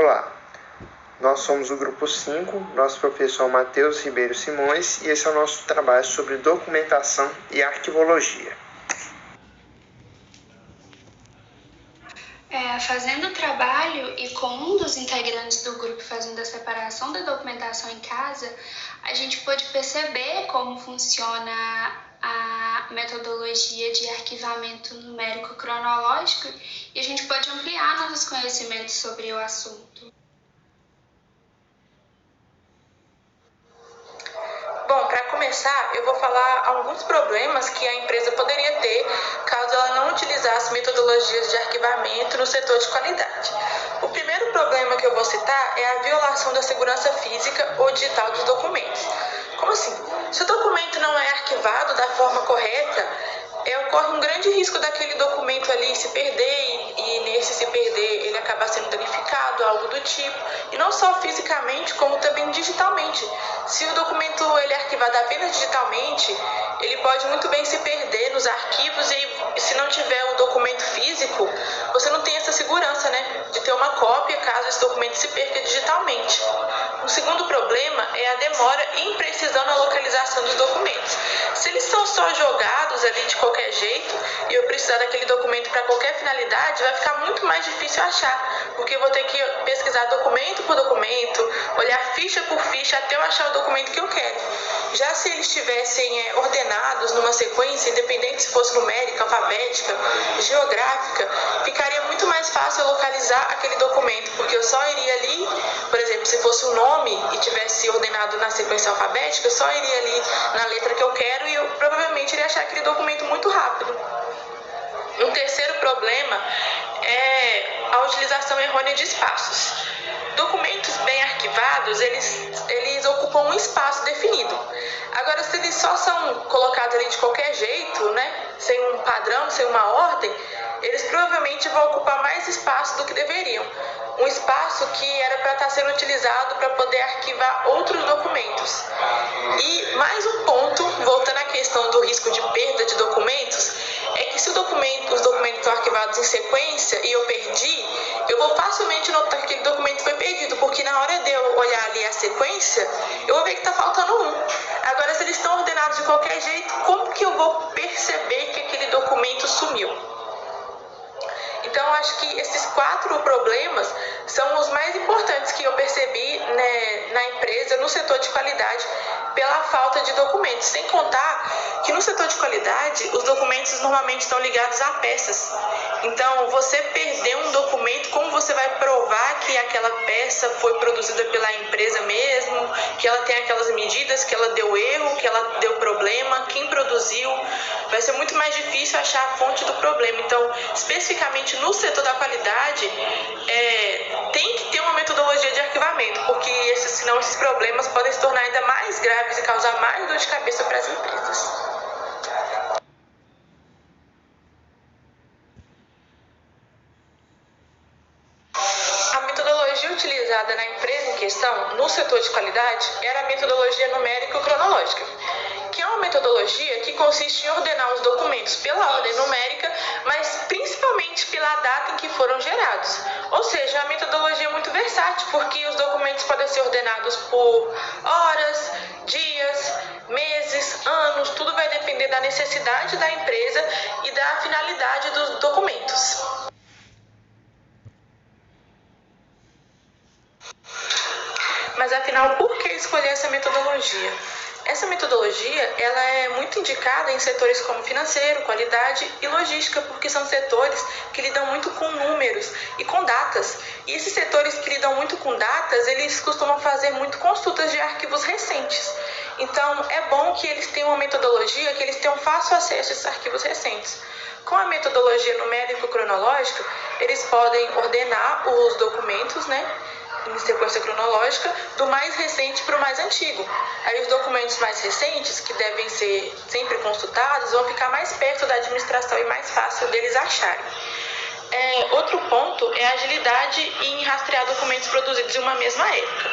Olá, nós somos o grupo 5, nosso professor Matheus Ribeiro Simões, e esse é o nosso trabalho sobre documentação e arquivologia. Fazendo o trabalho e com um dos integrantes do grupo fazendo a separação da documentação em casa, a gente pôde perceber como funciona a metodologia de arquivamento numérico cronológico e a gente pode ampliar nossos conhecimentos sobre o assunto. Bom, para começar, eu vou falar alguns problemas que a empresa poderia ter caso ela não utilizasse metodologias de arquivamento no setor de qualidade. O primeiro problema que eu vou citar é a violação da segurança física ou digital dos documentos. Como assim? Se o documento não é arquivado da forma correta, ocorre um grande risco daquele documento ali se perder e nesse se perder ele acaba sendo danificado, algo do tipo, e não só fisicamente como também digitalmente. Se o documento ele é arquivado apenas digitalmente, ele pode muito bem se perder nos arquivos e se não tiver o documento físico, você não tem essa segurança, de ter uma cópia caso esse documento se perca digitalmente. Um segundo problema é a demora e imprecisão na localização dos documentos. Se eles são só jogados ali de qualquer jeito e eu precisar daquele documento para qualquer finalidade, vai ficar muito mais difícil achar, porque eu vou ter que pesquisar documento por documento, olhar ficha por ficha até eu achar o documento que eu quero. Já se eles estivessem ordenados numa sequência, independente se fosse numérica, alfabética, geográfica, ficaria muito mais fácil localizar aquele documento, porque eu só iria ali, por exemplo, se fosse o nome e tivesse ordenado na sequência alfabética, eu só iria ali na letra que eu quero e eu provavelmente iria achar aquele documento muito rápido. Um terceiro problema é a utilização errônea de espaços. Documentos bem arquivados, eles ocupam um espaço definido. Agora, se eles só são colocados ali de qualquer jeito, sem um padrão, sem uma ordem, eles provavelmente vão ocupar mais espaço do que deveriam. Um espaço que era para estar sendo utilizado para poder arquivar outros documentos. E mais um ponto, voltando à questão do risco de perda de documentos, é que se os documentos estão arquivados em sequência e eu perdi, eu vou facilmente notar que aquele documento foi perdido, porque na hora de eu olhar ali a sequência, eu vou ver que está faltando um. Agora, se eles estão ordenados de qualquer jeito, como que eu vou perceber que aquele documento sumiu? Então, acho que esses 4 problemas são os mais importantes que eu percebi na empresa, no setor de qualidade, pela falta de documentos. Sem contar que no setor de qualidade, os documentos normalmente estão ligados a peças. Então, você perder um documento, como você vai provar que aquela peça foi produzida pela empresa mesmo, que ela tem aquelas medidas, que ela deu erro, que ela deu problema, quem produziu? Vai ser muito mais difícil achar a fonte do problema. Então, especificamente no setor da qualidade, tem que ter uma metodologia de arquivamento, porque senão esses problemas podem se tornar ainda mais graves e causar mais dor de cabeça para as empresas. A metodologia utilizada na empresa em questão, no setor de qualidade, era a metodologia numérico-cronológica, que é uma metodologia que consiste em ordenar os documentos pela ordem numérica, mas principalmente pela data em que foram gerados. Ou seja, é uma metodologia muito versátil, porque os documentos podem ser ordenados por horas, dias, meses, anos, tudo vai depender da necessidade da empresa e da finalidade dos documentos. Mas afinal, por que escolher essa metodologia? Essa metodologia ela é muito indicada em setores como financeiro, qualidade e logística, porque são setores que lidam muito com números e com datas. E esses setores que lidam muito com datas, eles costumam fazer muito consultas de arquivos recentes. Então, é bom que eles tenham uma metodologia, que eles tenham fácil acesso a esses arquivos recentes. Com a metodologia numérico-cronológica, eles podem ordenar os documentos, em sequência cronológica, do mais recente para o mais antigo. Aí os documentos mais recentes, que devem ser sempre consultados, vão ficar mais perto da administração e mais fácil deles acharem. Outro ponto é a agilidade em rastrear documentos produzidos em uma mesma época.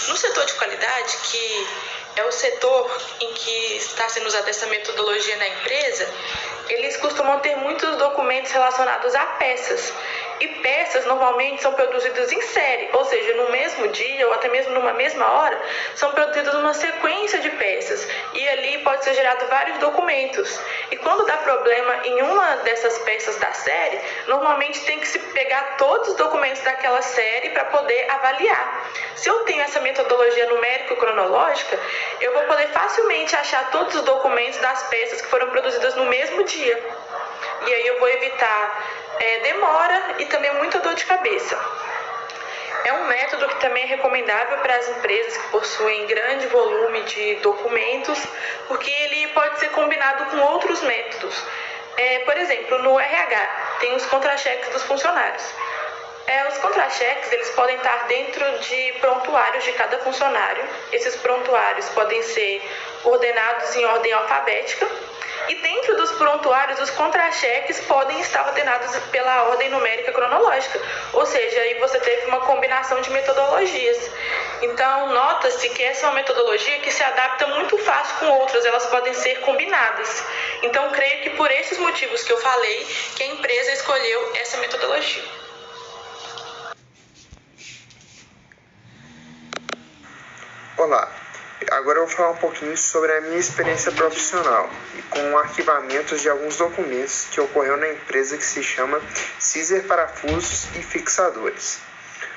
No setor de qualidade, que é o setor em que está sendo usada essa metodologia na empresa, eles costumam ter muitos documentos relacionados a peças. E peças normalmente são produzidas em série, ou seja, no mesmo dia ou até mesmo numa mesma hora, são produzidas uma sequência de peças e ali pode ser gerado vários documentos. E quando dá problema em uma dessas peças da série, normalmente tem que se pegar todos os documentos daquela série para poder avaliar. Se eu tenho essa metodologia numérico-cronológica, eu vou poder facilmente achar todos os documentos das peças que foram produzidas no mesmo dia. E aí eu vou evitar demora e também muita dor de cabeça. É um método que também é recomendável para as empresas que possuem grande volume de documentos, porque ele pode ser combinado com outros métodos. Por exemplo, no RH tem os contra-cheques dos funcionários. Os contra-cheques eles podem estar dentro de prontuários de cada funcionário. Esses prontuários podem ser ordenados em ordem alfabética. E dentro dos prontuários, os contra-cheques podem estar ordenados pela ordem numérica cronológica. Ou seja, aí você teve uma combinação de metodologias. Então, nota-se que essa é uma metodologia que se adapta muito fácil com outras, elas podem ser combinadas. Então, creio que por esses motivos que eu falei, que a empresa escolheu essa metodologia. Olá, agora eu vou falar um pouquinho sobre a minha experiência profissional e com arquivamentos de alguns documentos que ocorreu na empresa que se chama Cizer Parafusos e Fixadores.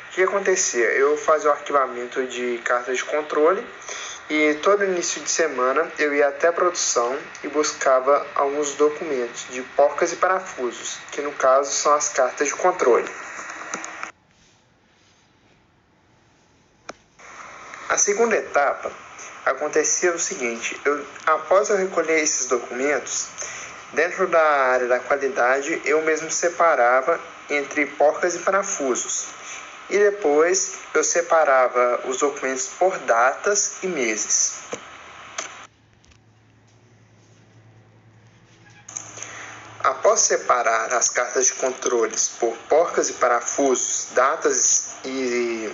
O que acontecia? Eu fazia o arquivamento de cartas de controle e todo início de semana eu ia até a produção e buscava alguns documentos de porcas e parafusos, que no caso são as cartas de controle. A segunda etapa acontecia o seguinte: após eu recolher esses documentos, dentro da área da qualidade eu mesmo separava entre porcas e parafusos. E depois eu separava os documentos por datas e meses. Após separar as cartas de controles por porcas e parafusos, datas e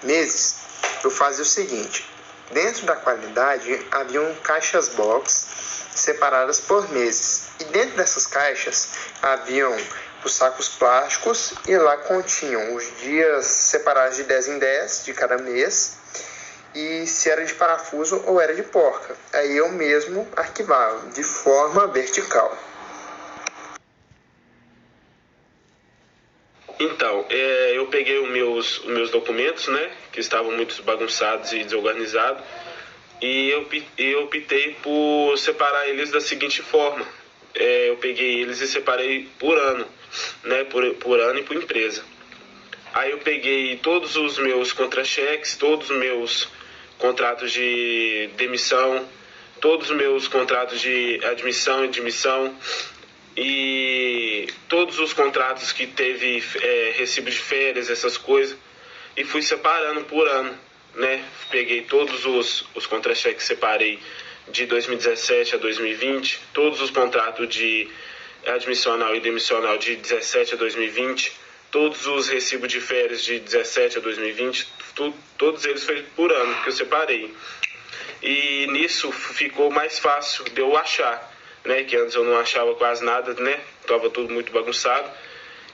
meses, eu fazia o seguinte: dentro da qualidade haviam caixas box separadas por meses, e dentro dessas caixas haviam os sacos plásticos e lá continham os dias separados de 10 em 10 de cada mês e se era de parafuso ou era de porca. Aí eu mesmo arquivava de forma vertical. Então, eu peguei os meus documentos, né, que estavam muito bagunçados e desorganizados, e eu optei por separar eles da seguinte forma. Eu peguei eles e separei por ano, né, por ano e por empresa. Aí eu peguei todos os meus contra-cheques, todos os meus contratos de demissão, todos os meus contratos de admissão e demissão, e todos os contratos que teve recibo de férias, essas coisas, e fui separando por ano, né? Peguei todos os contra-cheques, separei de 2017 a 2020, todos os contratos de admissional e demissional de 17 a 2020, todos os recibos de férias de 17 a 2020, todos eles foi por ano que eu separei. E nisso ficou mais fácil de eu achar, né, que antes eu não achava quase nada, né, estava tudo muito bagunçado,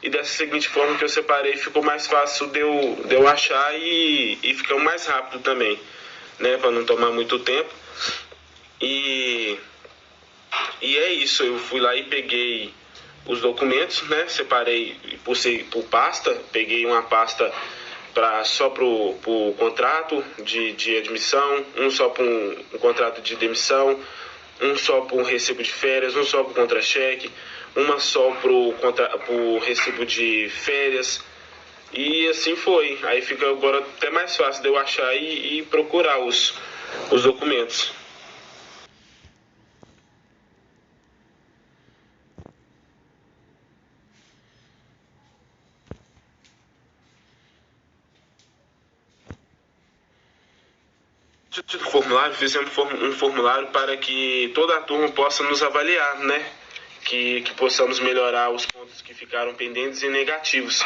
e dessa seguinte forma que eu separei ficou mais fácil de eu achar e ficou mais rápido também, né, para não tomar muito tempo. E é isso, eu fui lá e peguei os documentos, né, separei por pasta, peguei uma pasta só para o contrato de admissão, um só para um contrato de demissão, um só para o recibo de férias, um só para o contra-cheque, uma só para o recibo de férias, e assim foi. Aí fica agora até mais fácil de eu achar e procurar os documentos. Formulário, fizemos um formulário para que toda a turma possa nos avaliar, né? Que possamos melhorar os pontos que ficaram pendentes e negativos.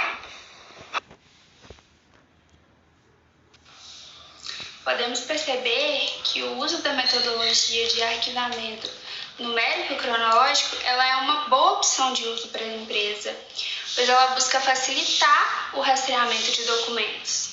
Podemos perceber que o uso da metodologia de arquivamento numérico cronológico ela é uma boa opção de uso para a empresa, pois ela busca facilitar o rastreamento de documentos.